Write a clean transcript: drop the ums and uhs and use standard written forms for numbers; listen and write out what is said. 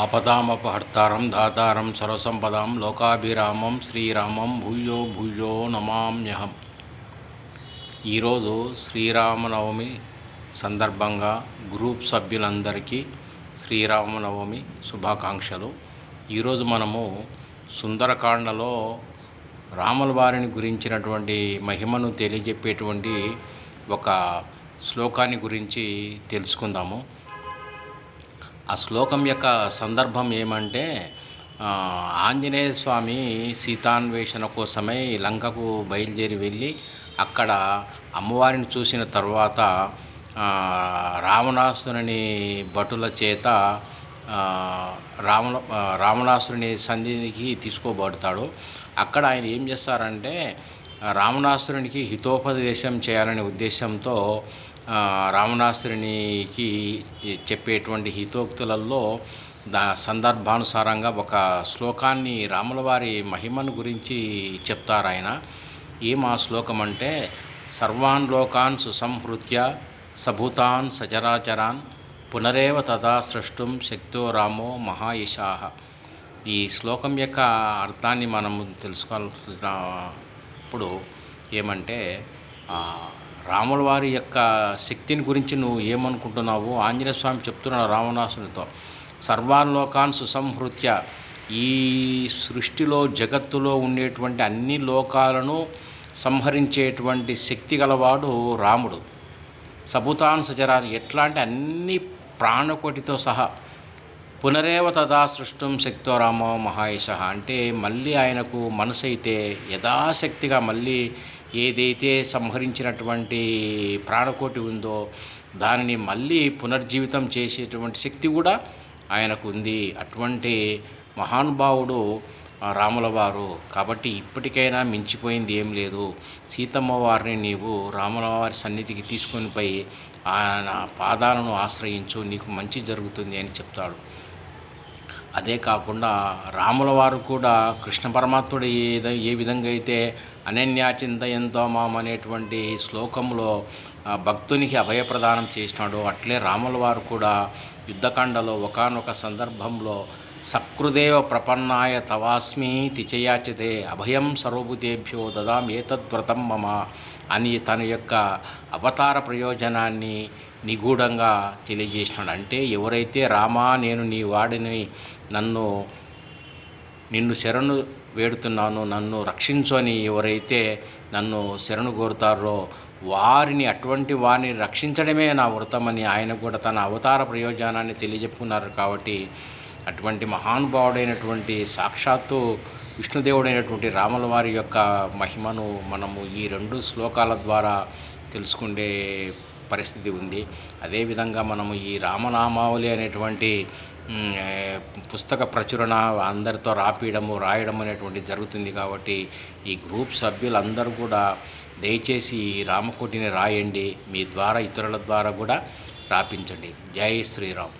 ఆపదామపహర్తారం దాతారం సర్వసంపదాం లోకాభిరామం శ్రీరామం భూయో భూయో నమామ్యహం. ఈరోజు శ్రీరామనవమి సందర్భంగా గ్రూప్ సభ్యులందరికీ శ్రీరామనవమి శుభాకాంక్షలు. ఈరోజు మనము సుందరకాండలో రాముల వారిని గురించినటువంటి మహిమను తెలియజెప్పేటువంటి ఒక శ్లోకాన్ని గురించి తెలుసుకుందాము. ఆ శ్లోకం యొక్క సందర్భం ఏమంటే, ఆంజనేయ స్వామి సీతాన్వేషణ కోసమై లంకకు బయలుదేరి వెళ్ళి అక్కడ అమ్మవారిని చూసిన తర్వాత రావణాసురుని భటుల చేత రావణాసురుని సన్నిధికి తీసుకోబడతాడు. అక్కడ ఆయన ఏం చేస్తారంటే, రావణాసురునికి హితోపదేశం చేయాలనే ఉద్దేశంతో రావణాసురునికి చెప్పేటువంటి హితోక్తులలో సందర్భానుసారంగా ఒక శ్లోకాన్ని రాముల వారి మహిమను గురించి చెప్తారు ఆయన. ఆ శ్లోకం అంటే, సర్వాన్ లోకాన్ సుసంహృత్య సభూతాన్ సచరాచరాన్ పునరేవ తదా సృష్టుం శక్తో రామో మహాయశాః. ఈ శ్లోకం యొక్క అర్థాన్ని మనము తెలుసుకోవాల్సినప్పుడు ఏమంటే, రాముల వారి యొక్క శక్తిని గురించి నువ్వు ఏమనుకుంటున్నావు? ఆంజనేయ స్వామి చెప్తున్నాడు రావణాసునితో, సర్వాన్ లోకాన్ సుసంహృత్య, ఈ సృష్టిలో జగత్తులో ఉండేటువంటి అన్ని లోకాలను సంహరించేటువంటి శక్తి గలవాడు రాముడు. సభూతాన్ సచరాన్, ఎట్లా అంటే అన్ని ప్రాణకోటితో సహా. పునరేవ తదా సృష్టం శక్తో రామో మహాయశః, అంటే మళ్ళీ ఆయనకు మనసు అయితే యథాశక్తిగా మళ్ళీ ఏదైతే సంహరించినటువంటి ప్రాణకోటి ఉందో దానిని మళ్ళీ పునర్జీవితం చేసేటువంటి శక్తి కూడా ఆయనకు ఉంది. అటువంటి మహానుభావుడు రాముల వారు. కాబట్టి ఇప్పటికైనా మించిపోయింది ఏం లేదు. సీతమ్మ వారిని నీవు రాముల వారి సన్నిధికి తీసుకొని పోయి ఆయన పాదాలను ఆశ్రయించు, నీకు మంచి జరుగుతుంది అని చెప్తాడు. అదే కాకుండా రాముల వారు కూడా కృష్ణ పరమాత్ముడు ఏ విధంగా అయితే అనన్యాచింతయంతో మాం అనేటువంటి శ్లోకంలో భక్తునికి అభయప్రదానం చేసినాడో, అట్లే రాముల వారు కూడా యుద్ధకాండలో ఒకానొక సందర్భంలో సకృదేవ ప్రపన్నాయ తవాస్మి తిచయాచతే అభయం సర్వభూతేభ్యో దదాం ఏతద్వ్రతం మమ అని తన యొక్క అవతార ప్రయోజనాన్ని నిగూఢంగా తెలియజేసినాడు. అంటే ఎవరైతే రామా నేను నీ వాడిని, నిన్ను శరణు వేడుతున్నాను, నన్ను రక్షించు అని ఎవరైతే నన్ను శరణు కోరుతారో అటువంటి వారిని రక్షించడమే నా వ్రతమని ఆయన కూడా తన అవతార ప్రయోజనాన్ని తెలియజెప్పుకున్నారు. కాబట్టి అటువంటి మహానుభావుడైనటువంటి సాక్షాత్తు విష్ణుదేవుడైనటువంటి రాముల వారి యొక్క మహిమను మనము ఈ రెండు శ్లోకాల ద్వారా తెలుసుకునే పరిస్థితి ఉంది. అదేవిధంగా మనము ఈ రామనామావళి అనేటువంటి పుస్తక ప్రచురణ అందరితో రాయడం అనేటువంటి జరుగుతుంది. కాబట్టి ఈ గ్రూప్ సభ్యులందరూ కూడా దయచేసి ఈ రామకోటిని రాయండి, మీ ద్వారా ఇతరుల ద్వారా కూడా రాపించండి. జై శ్రీరామ్.